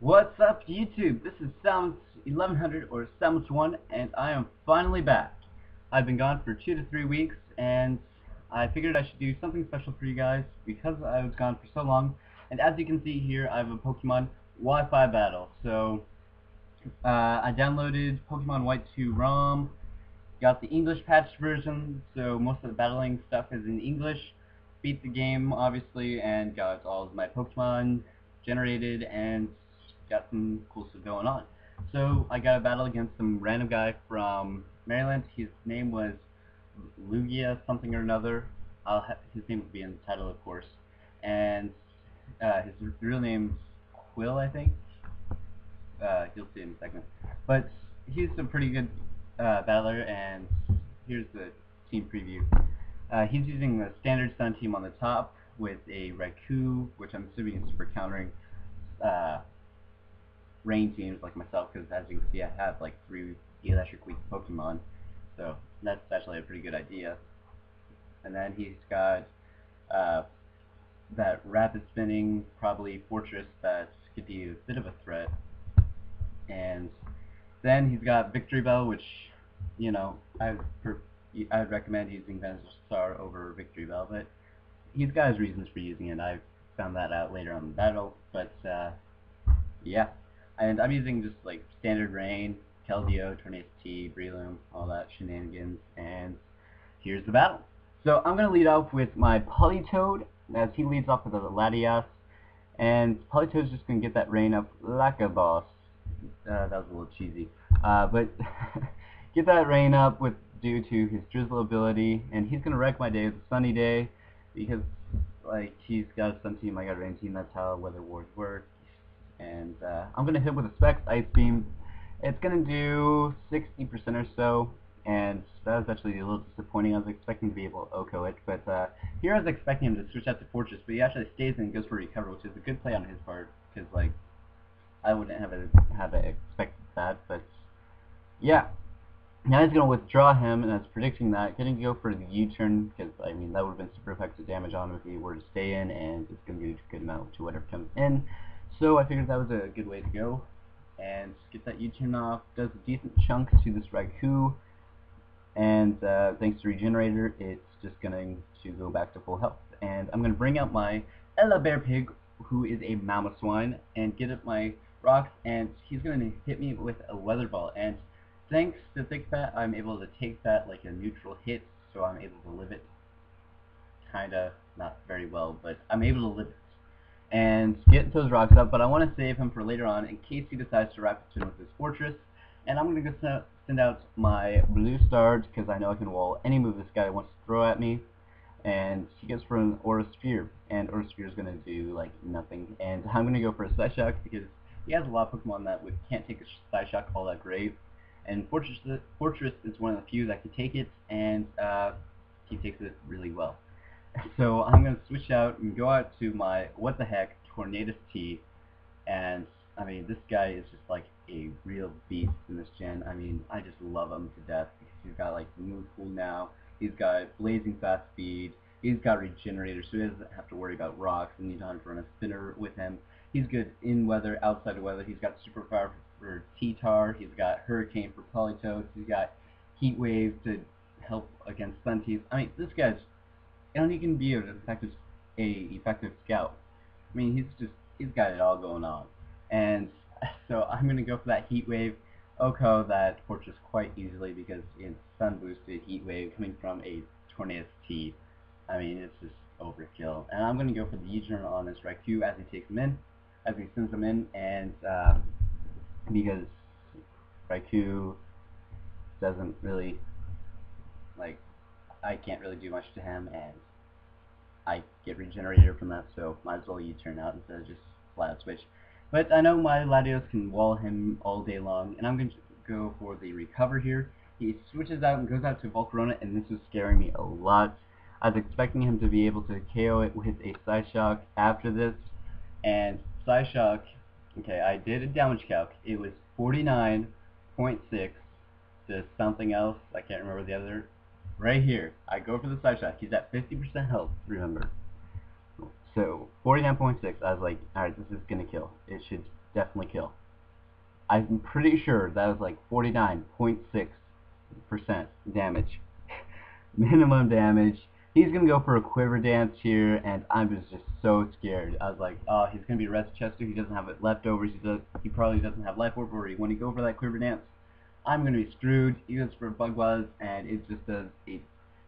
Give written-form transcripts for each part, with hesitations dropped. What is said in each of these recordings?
What's up, YouTube? This is Salamence1100 or Salamence1, and I am finally back. I've been gone for 2 to 3 weeks, and I figured I should do something special for you guys because I was gone for so long. And as you can see here, I have a Pokemon Wi-Fi battle. So I downloaded Pokemon White 2 ROM, got the English patched version, so most of the battling stuff is in English. Beat the game, obviously, and got all of my Pokemon generated and got some cool stuff going on. So I got a battle against some random guy from Maryland. His name was Lugia something or another. His name will be in the title, of course. And his real name's Quill, I think. You'll see in a second. But he's a pretty good battler, and here's the team preview. He's using the standard Sun team on the top with a Raikou, which I'm assuming is for countering rain teams like myself, because as you can see I have like 3 electric weak Pokemon, so that's actually a pretty good idea. And then he's got that rapid spinning, probably Fortress, that could be a bit of a threat. And then he's got Victory Bell, which, you know, I'd recommend using Venusaur over Victory Bell, but he's got his reasons for using it. I found that out later on in the battle, but yeah. And I'm using just like standard Rain, Keldeo, Tornadus-T, Breloom, all that shenanigans, and here's the battle. So I'm going to lead off with my Politoed, as he leads off with a Latias, and Politoed's just going to get that Rain up like a boss. That was a little cheesy, but get that Rain up with due to his Drizzle ability, and he's going to wreck my day. It's a sunny day, because like he's got a Sun team, I got a Rain team, that's how weather wars work. And I'm going to hit with a Specs Ice Beam. It's going to do 60% or so, and that was actually a little disappointing. I was expecting to be able to OHKO it, but here I was expecting him to switch out to Fortress, but he actually stays and goes for Recover, which is a good play on his part, because like I wouldn't have expected that, but yeah. Now he's going to withdraw him, and I was predicting that, going to go for the U-turn, because I mean that would have been super effective damage on him if he were to stay in, and it's going to do a good amount to whatever comes in. So I figured that was a good way to go, and get that U-turn off. Does a decent chunk to this Raikou, and thanks to Regenerator, it's just going to go back to full health. And I'm going to bring out my Ella Bear Pig, who is a Mamoswine, and get up my rocks, and he's going to hit me with a Weather Ball. And thanks to Thick Fat, I'm able to take that like a neutral hit, so I'm able to live it. Kinda, not very well, but I'm able to live it and get those rocks up, but I want to save him for later on in case he decides to rapid spin with his Fortress. And I'm going to go send out my Blue Star, because I know I can wall any move this guy wants to throw at me. And he goes for an Aura Sphere, and Aura Sphere is going to do like nothing. And I'm going to go for a Psyshock, because he has a lot of Pokemon that can't take a Psyshock all that great. And Fortress is one of the few that can take it, and he takes it really well. So I'm going to switch out and go out to my, what the heck, Tornadus-T, and I mean, this guy is just like a real beast in this gen. I mean, I just love him to death, because he's got like move pool now, he's got blazing fast speed, he's got Regenerator, so he doesn't have to worry about rocks, and you don't have to run a spinner with him. He's good in weather, outside of weather. He's got Super Power for T-Tar, he's got Hurricane for Politoed, he's got Heat Wave to help against Sun teams. I mean, this guy's, and he can be an effective scout. I mean, he's got it all going on. And so I'm going to go for that Heat Wave, OHKO that Fortress quite easily, because it's Sun boosted Heat Wave coming from a Tornadus-T. I mean, it's just overkill. And I'm going to go for the U-turn on this Raikou as he takes him in, as he sends him in, and because Raikou doesn't really, like, I can't really do much to him, and I get Regenerator from that, so might as well U-turn out instead of just flat out switch. But I know my Latios can wall him all day long, and I'm going to go for the Recover here. He switches out and goes out to Volcarona, and this was scaring me a lot. I was expecting him to be able to KO it with a Psyshock after this, and Psyshock, okay, I did a damage calc. It was 49.6 to something else. I can't remember the other. Right here, I go for the Psyshock. He's at 50% health, remember. So 49.6, I was like, alright, this is gonna kill. It should definitely kill. I'm pretty sure that was like 49.6% damage. Minimum damage. He's gonna go for a quiver dance here, and I was just so scared. I was like, oh, he's gonna be Rest Chester. He doesn't have leftovers. He probably doesn't have life orb, or when he go for that quiver dance, I'm gonna be screwed. He goes for Bug Buzz, and it just does.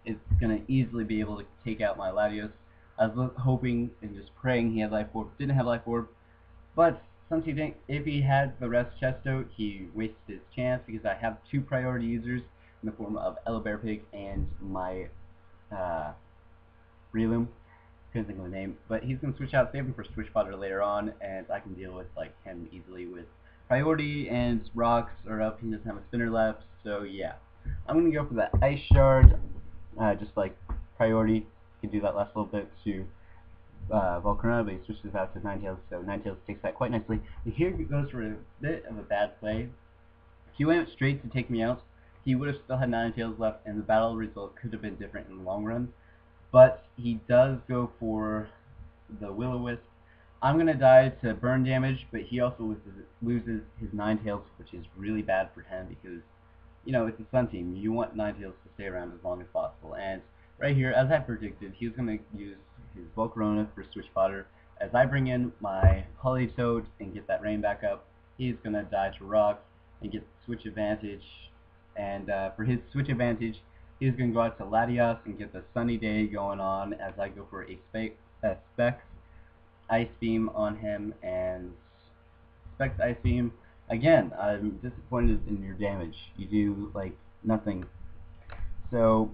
It's gonna easily be able to take out my Latios. I was hoping and just praying he had life orb. Didn't have life orb, but since if he had the Rest Chesto, he wasted his chance because I have two priority users in the form of Bear Pig and my Breloom. Couldn't think of the name, but he's gonna switch out, save him for Switch Fodder later on, and I can deal with like him easily with priority and rocks are up. He doesn't have a spinner left, so yeah, I'm gonna go for that Ice Shard, just like priority. You can do that last little bit to Volcarona, but he switches out to Ninetales, so Ninetales takes that quite nicely. And here he goes for a bit of a bad play. If he went straight to take me out, he would have still had Ninetales left, and the battle result could have been different in the long run. But he does go for the Will-O-Wisp. I'm gonna die to burn damage, but he also loses his Ninetales, which is really bad for him because, you know, it's a Sun team. You want Ninetales to stay around as long as possible. And right here, as I predicted, he was gonna use his Volcarona for Switch Fodder. As I bring in my Politoed and get that rain back up, he's gonna die to rocks and get the switch advantage. And for his switch advantage, he's going to go out to Latios and get the sunny day going on as I go for a Specs Ice Beam on him, and Specs Ice Beam. Again, I'm disappointed in your damage. You do like nothing. So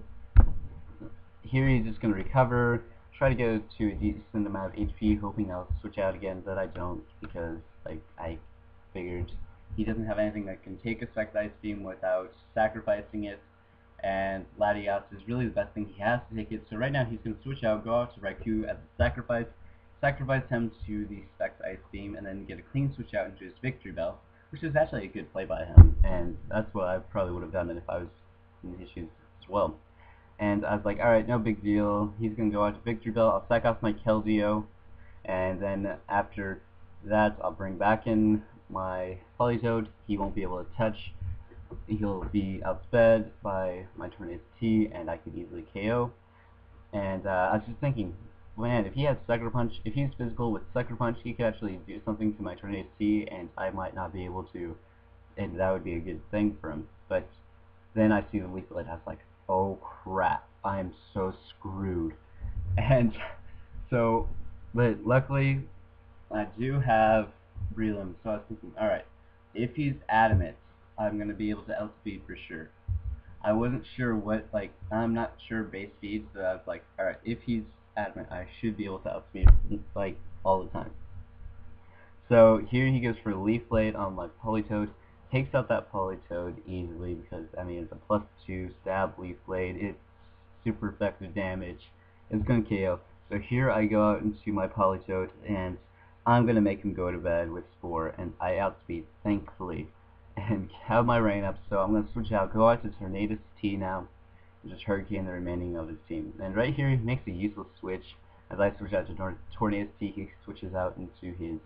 here he's just going to recover, try to go to a decent amount of HP, hoping I'll switch out again, but I don't because like I figured he doesn't have anything that can take a Specs Ice Beam without sacrificing it. And Latios is really the best thing. He has to take it. So right now he's going to switch out, go out to Raikou as a sacrifice him to the Specs Ice Beam, and then get a clean switch out into his Victory Bell, which is actually a good play by him. And that's what I probably would have done if I was in his shoes as well. And I was like, alright, no big deal. He's going to go out to Victory Bell. I'll sack off my Keldeo, and then after that I'll bring back in my Politoed. He won't be able to touch. He'll be outsped by my Tornadus-T, and I could easily KO. And I was just thinking, man, if he had Sucker Punch, if he's physical with Sucker Punch, he could actually do something to my Tornadus-T, and I might not be able to, and that would be a good thing for him. But then I see the Leaf Blade, I was like, oh crap, I am so screwed. And so, but luckily, I do have Breloom, so I was thinking, alright, if he's adamant, I'm going to be able to outspeed for sure. I wasn't sure what, like, I'm not sure base speed, so I was like, alright, if he's adamant, I should be able to outspeed, like, all the time. So here he goes for Leaf Blade on my Politoed, takes out that Politoed easily because, I mean, it's a +2 stab Leaf Blade, it's super effective damage, it's going to KO. So here I go out into my Politoed, and I'm going to make him go to bed with Spore, and I outspeed, thankfully, and have my rain up. So I'm going to switch out, go out to Tornadus-T now, and just Hurricane the remaining of his team. And right here he makes a useless switch. As I switch out to Tornadus-T, he switches out into his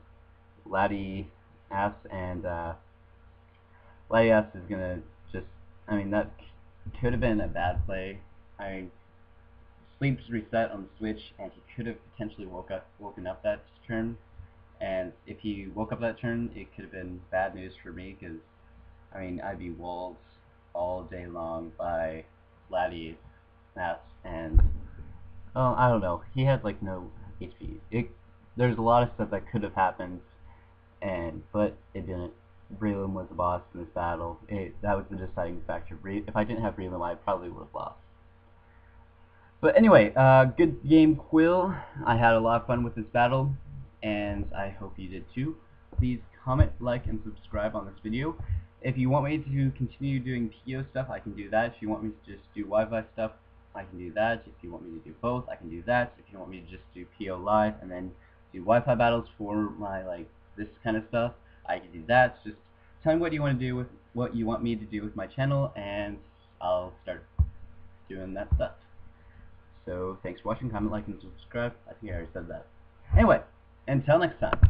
Latias, and Latias is going to just, I mean, that could have been a bad play. Sleeps reset on the switch, and he could have potentially woken up that turn. And if he woke up that turn, it could have been bad news for me because, I mean, I'd be walled all day long by Latias, and oh, I don't know. He had like no HP. There's a lot of stuff that could have happened, but it didn't. Breloom was the boss in this battle. That was the deciding factor. If I didn't have Breloom, I probably would have lost. But anyway, good game, Quill. I had a lot of fun with this battle, and I hope you did too. Please comment, like, and subscribe on this video. If you want me to continue doing PO stuff, I can do that. If you want me to just do Wi-Fi stuff, I can do that. If you want me to do both, I can do that. If you want me to just do PO live and then do Wi-Fi battles for my, like, this kind of stuff, I can do that. Just tell me what you want to do with what you want me to do with my channel, and I'll start doing that stuff. So thanks for watching, comment, like, and subscribe. I think I already said that. Anyway, until next time.